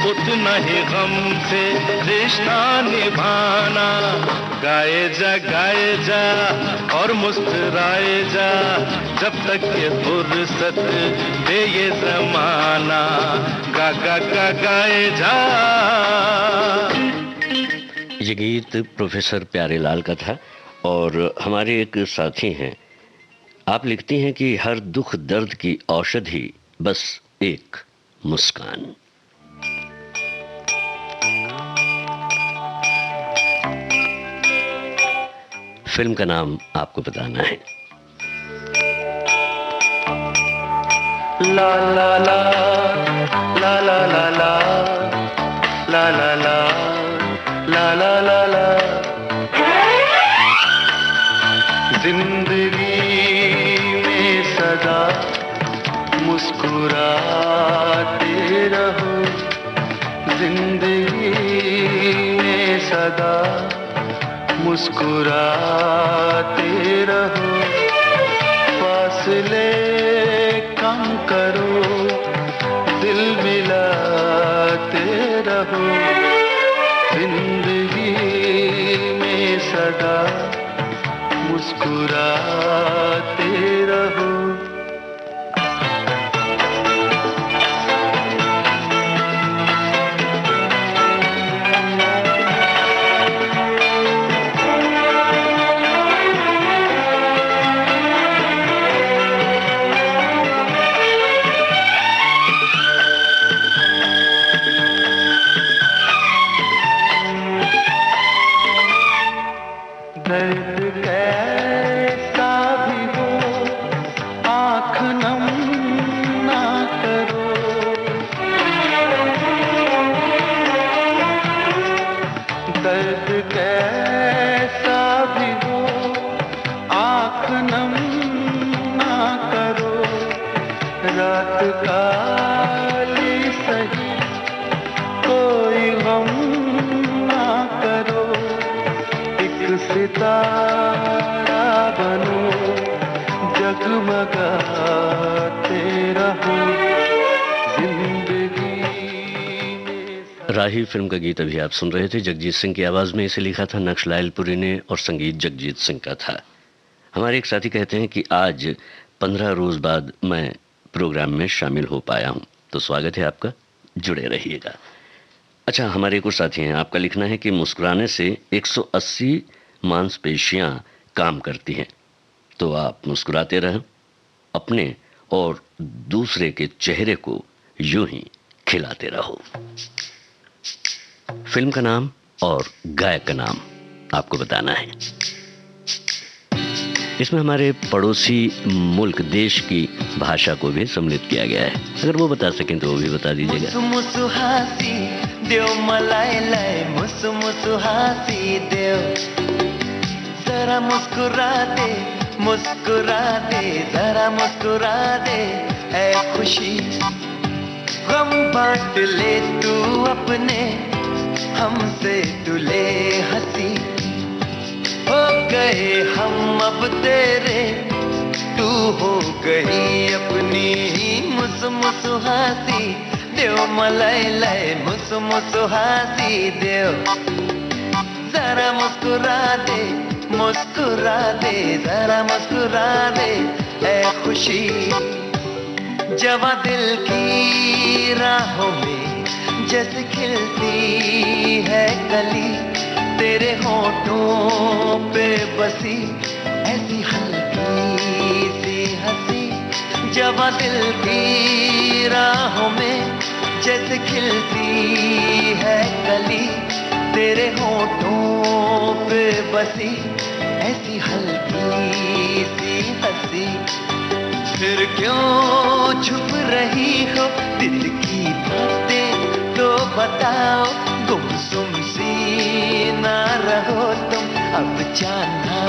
उतना ही गम से रिश्ता निभाना। गाए जा और मुस्कुराए जा, जब तक ये फुर्सत दे ये जमाना। गा गा गा गाए जा। ये गीत प्रोफेसर प्यारेलाल का था और हमारे एक साथी हैं, आप लिखती हैं कि हर दुख दर्द की औषधि बस एक मुस्कान। फिल्म का नाम आपको बताना है। ला ला ला ला ला ला ला ला ला ला ला ला ला ला। जिंदगी में सदा मुस्कुराते रहो, जिंदगी में सदा मुस्कुराते रहो। फासले कम करो, दिल मिलाते रहो, जिंदगी में सदा मुस्कुराते रहो। दर्द कैसा भी हो, आँख नम ना करो। दर्द कैसा भी हो, आँख नम ना करो। रात काली सही, कोई गम ना करो। सितारा बनो, जगमगाते रहो, जिंदगी में। राही फिल्म का गीत अभी आप सुन रहे थे, जगजीत सिंह की आवाज में इसे लिखा था नक्श लायलपुरी ने और संगीत जगजीत सिंह का था। हमारे एक साथी कहते हैं कि आज 15 रोज बाद मैं प्रोग्राम में शामिल हो पाया हूं, तो स्वागत है आपका, जुड़े रहिएगा। अच्छा, हमारे कुछ साथी हैं, आपका लिखना है कि मुस्कुराने से 180 मांसपेशियां काम करती हैं, तो आप मुस्कुराते रहें, अपने और दूसरे के चेहरे को यूं ही खिलाते रहो। फिल्म का नाम और गायक का नाम आपको बताना है। इसमें हमारे पड़ोसी मुल्क देश की भाषा को भी सम्मिलित किया गया है, अगर वो बता सकें तो वो भी बता दीजिएगा। मुसु हासी देव मलाई लाई, मुसु मुसु हासी देव, जरा मुस्कुरा दे, मुस्कुरा दे, जरा मुस्कुरा दे, ऐ खुशी गम बांट ले तू अपने, हमसे तू ले हंसी। हो गए हम अब तेरे, तू हो गई अपनी ही। मुसु मुसु हासी देव मलाई लाई, मुसु मुसु हासी देव, जरा मुस्कुरा दे, मुस्कुरा दे, जरा मुस्कुरा दे ऐ खुशी। जवा दिल की राहों में जैसे खिलती है कली, तेरे होठों पे बसी ऐसी हल्की सी हंसी। जवा दिल की राहों में जैसे खिलती है कली, तेरे होठों पे बसी ऐसी हल्की सी हंसी। फिर क्यों छुप रही हो दिल की बातें, तो बताओ गुमसुम सी ना रहो तुम, अब जाना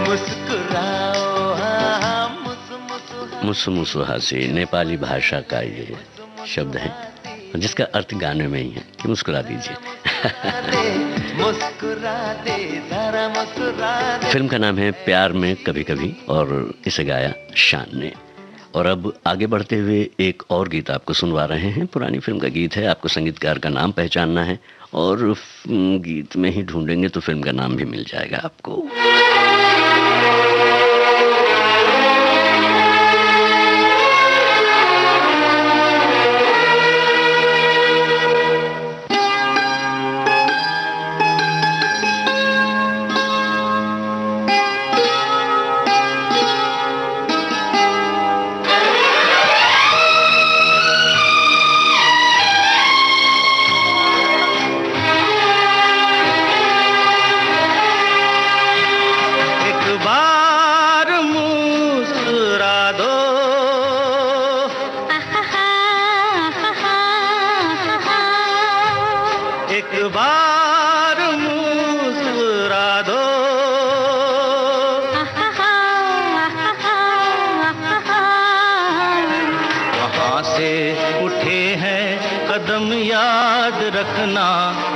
मुस्कुराओ। हाँ, मुसु मुसु हासी नेपाली भाषा का ये शब्द है जिसका अर्थ गाने में ही है कि मुस्कुरा दीजिए। फिल्म का नाम है प्यार में कभी कभी और इसे गाया शान ने। और अब आगे बढ़ते हुए एक और गीत आपको सुनवा रहे हैं। पुरानी फिल्म का गीत है, आपको संगीतकार का नाम पहचानना है और गीत में ही ढूंढेंगे तो फिल्म का नाम भी मिल जाएगा आपको।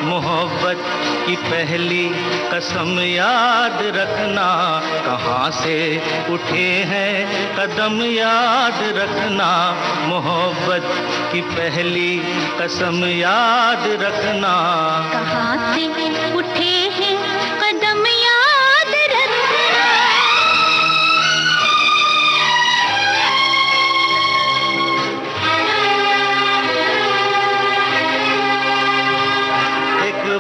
मोहब्बत की पहली कसम याद रखना, कहाँ से उठे हैं कदम याद रखना। मोहब्बत की पहली कसम याद रखना, कहाँ से उठे हैं कदम याद रखना।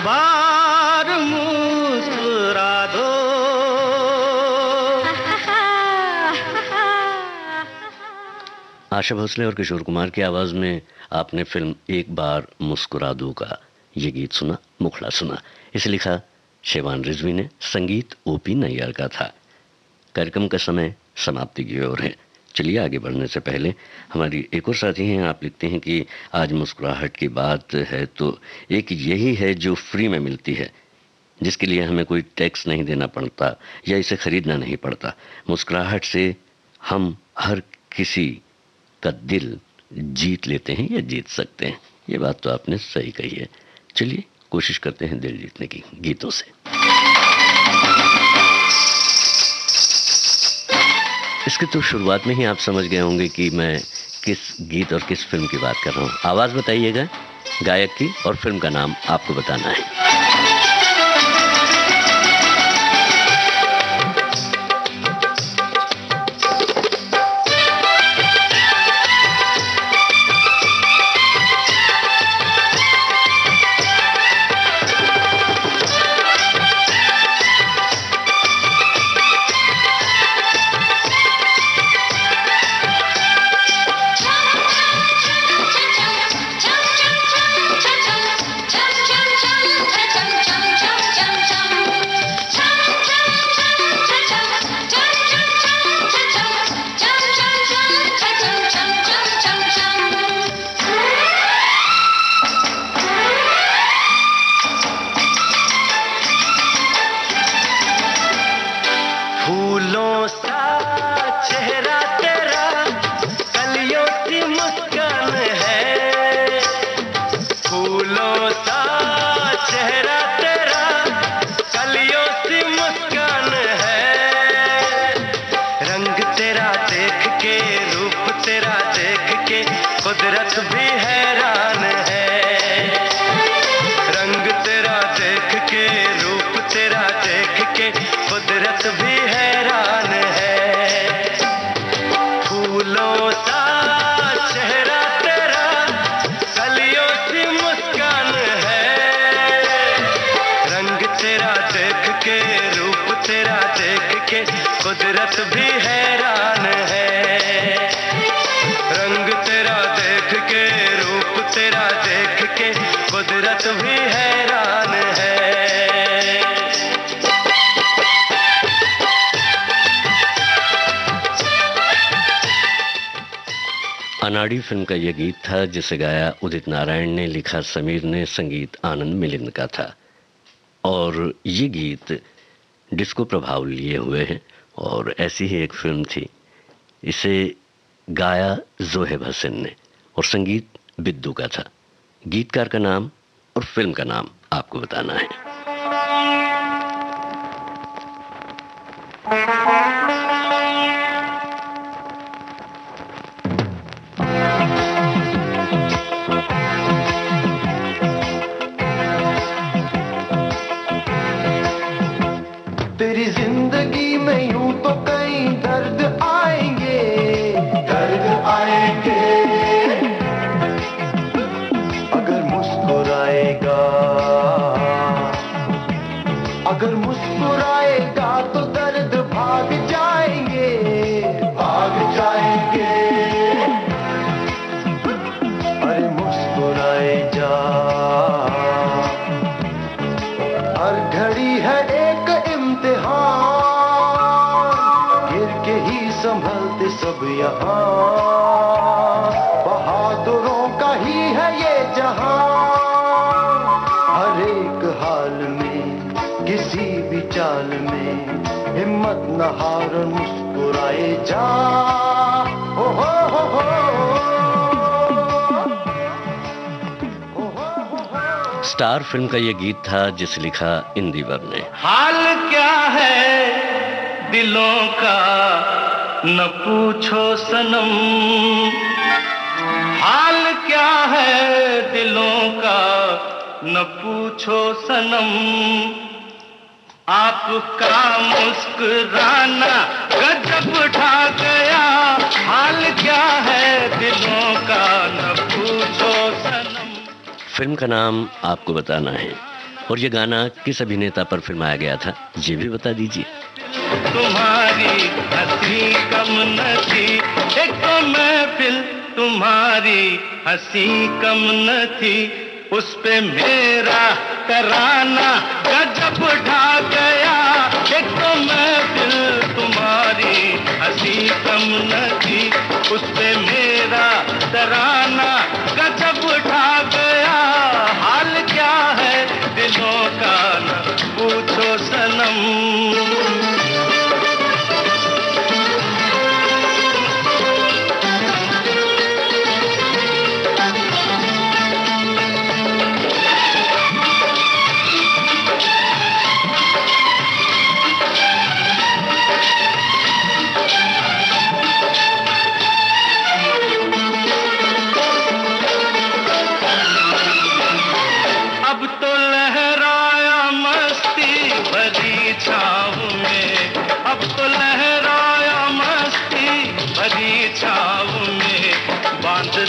बार मुस्कुरा दो। आशा भोसले और किशोर कुमार की आवाज में आपने फिल्म एक बार मुस्कुरा दो का ये गीत सुना, मुखड़ा सुना। इसे लिखा शेवान रिजवी ने, संगीत ओपी नैयर का था। कार्यक्रम का समय समाप्ति की ओर है। चलिए आगे बढ़ने से पहले हमारी एक और साथी हैं, आप लिखते हैं कि आज मुस्कुराहट की बात है तो एक यही है जो फ्री में मिलती है, जिसके लिए हमें कोई टैक्स नहीं देना पड़ता या इसे खरीदना नहीं पड़ता। मुस्कुराहट से हम हर किसी का दिल जीत लेते हैं या जीत सकते हैं। ये बात तो आपने सही कही है। चलिए कोशिश करते हैं दिल जीतने की गीतों से। इसके तो शुरुआत में ही आप समझ गए होंगे कि मैं किस गीत और किस फिल्म की बात कर रहा हूँ। आवाज़ बताइएगा, गायक की और फिल्म का नाम आपको बताना है। कुदरत भी हैरान है, रंग तेरा देख के, रूप तेरा देख के खुद कुदरत भी हैरान है। रंग तेरा देख के, रूप तेरा देख के, कुदरत भी हैरान है। अनाड़ी फिल्म का यह गीत था जिसे गाया उदित नारायण ने, लिखा समीर ने, संगीत आनंद मिलिंद का था। और ये गीत डिस्को प्रभाव लिए हुए हैं और ऐसी ही एक फिल्म थी। इसे गाया जोहेब हसन ने और संगीत बिद्दू का था। गीतकार का नाम और फिल्म का नाम आपको बताना है। तेरी जिंदगी में यूं तो कई दर्द आएंगे, दर्द आएंगे। अगर मुस्कुराएगा, अगर मुस्कुराएगा तो दर्द भाग जाएंगे, भाग जाएंगे। अरे मुस्कुराए जा, हर घड़ी है एक इम्तिहान, गिर के ही संभलते सब यहाँ, बहादुरों का ही है ये जहां। हर एक हाल में, किसी भी चाल में, हिम्मत न हार, मुस्कुराए जा। हो हो। स्टार फिल्म का यह गीत था जिसे लिखा इंदिवर ने। हाल क्या है दिलों का न पूछो सनम, हाल क्या है दिलों का न पूछो सनम। आपका मुस्कुराना गजब ढा गया, हाल क्या है दिलों का न पूछो सनम। फिल्म का नाम आपको बताना है और ये गाना किस अभिनेता पर फिल्माया गया था ये भी बता दीजिए। तुम्हारी हंसी कम न थी, एक तो महफिल तुम्हारी हंसी कम न थी, उस पे मेरा तराना गजब ढा गया। एक तो महफिल तुम्हारी हंसी कम न थी, उस पे मेरा तराना गजब ढा गया। हाल क्या है दिलों का न पूछो सनम।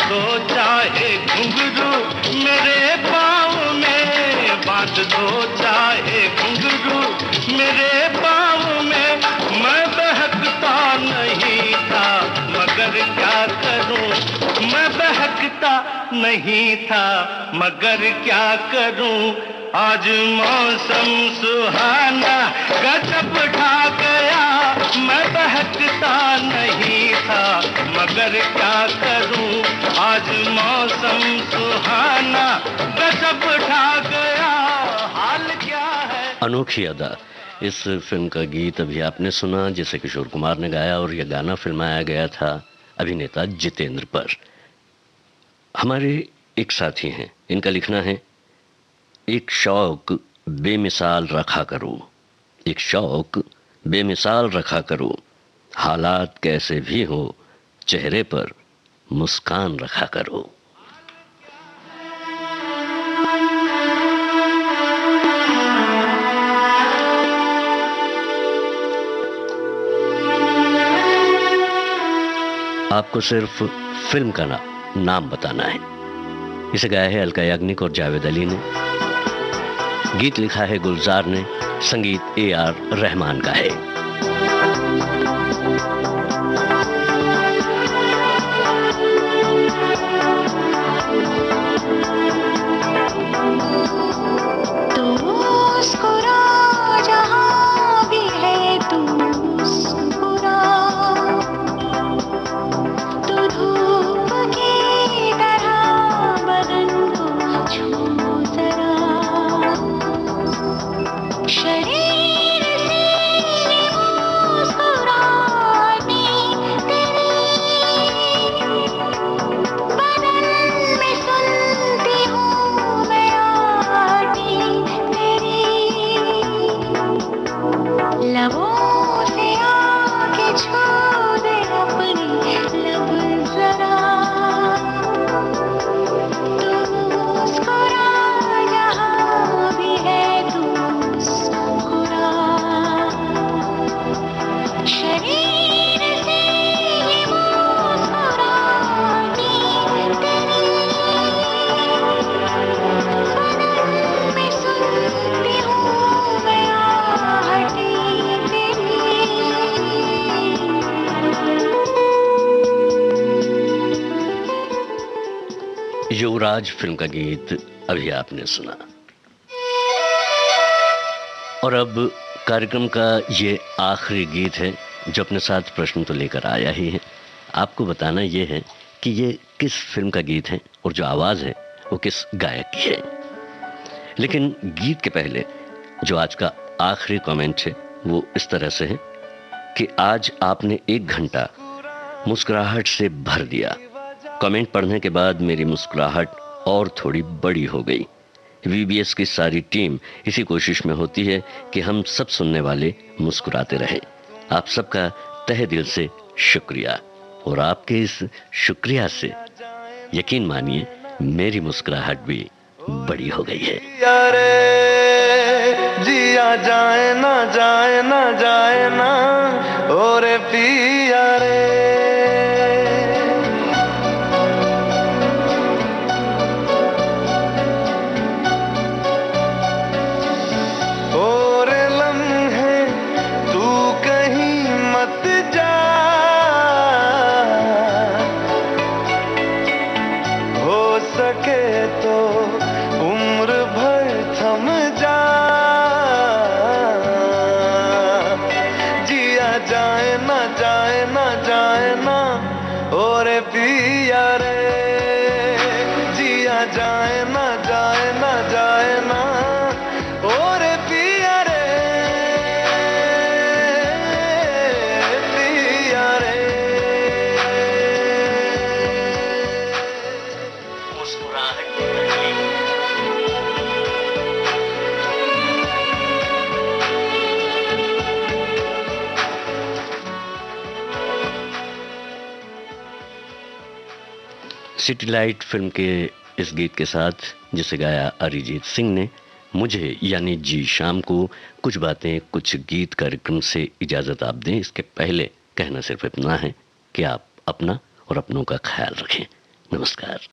दो चाहे घुंघरू मेरे पाँव में, बांध दो चाहे घुंघरू मेरे पाँव में। मैं बहकता नहीं था मगर क्या करूं, मैं बहकता नहीं था मगर क्या करूं। आज मौसम सुहाना गजब ढा गया, मैं बहकता नहीं था मगर क्या करूं। आज मौसम सुहाना गजब ढा गया, हाल क्या है। अनोखी अदा, इस फिल्म का गीत अभी आपने सुना जिसे किशोर कुमार ने गाया और यह गाना फिल्माया गया था अभिनेता जितेंद्र पर। हमारे एक साथी हैं, इनका लिखना है, एक शौक बेमिसाल रखा करो, एक शौक बेमिसाल रखा करो, हालात कैसे भी हो चेहरे पर मुस्कान रखा करो। आपको सिर्फ फिल्म का नाम बताना है। इसे गाया है अलका याग्निक और जावेद अली ने, गीत लिखा है गुलजार ने, संगीत AR रहमान का है। युवराज फिल्म का गीत अभी आपने सुना। और अब कार्यक्रम का ये आखिरी गीत है जो अपने साथ प्रश्न तो लेकर आया ही है। आपको बताना ये है कि ये किस फिल्म का गीत है और जो आवाज़ है वो किस गायक की है। लेकिन गीत के पहले जो आज का आखिरी कमेंट है वो इस तरह से है कि आज आपने 1 घंटा मुस्कुराहट से भर दिया। कमेंट पढ़ने के बाद मेरी मुस्कुराहट और थोड़ी बड़ी हो गई। VBS की सारी टीम इसी कोशिश में होती है कि हम सब सुनने वाले मुस्कुराते रहें। आप सबका तहे दिल से शुक्रिया। और आपके इस शुक्रिया से यकीन मानिए मेरी मुस्कुराहट भी बड़ी हो गई है। यारे जिया जाए ना जाए ना जाए ना और पिया रे, और लम्हे तू कहीं मत जा, हो सके तो उम्र भर थम जा, जिया जाए ना जाए ना जाए ना और पिया रे, जिया जाए ना जाए ना जाए ना और पिया रे, पिया रे। सिटी लाइट फिल्म के इस गीत के साथ जिसे गाया अरिजीत सिंह ने, मुझे यानी जी शाम को कुछ बातें कुछ गीत कार्यक्रम से इजाज़त आप दें। इसके पहले कहना सिर्फ इतना है कि आप अपना और अपनों का ख्याल रखें। नमस्कार।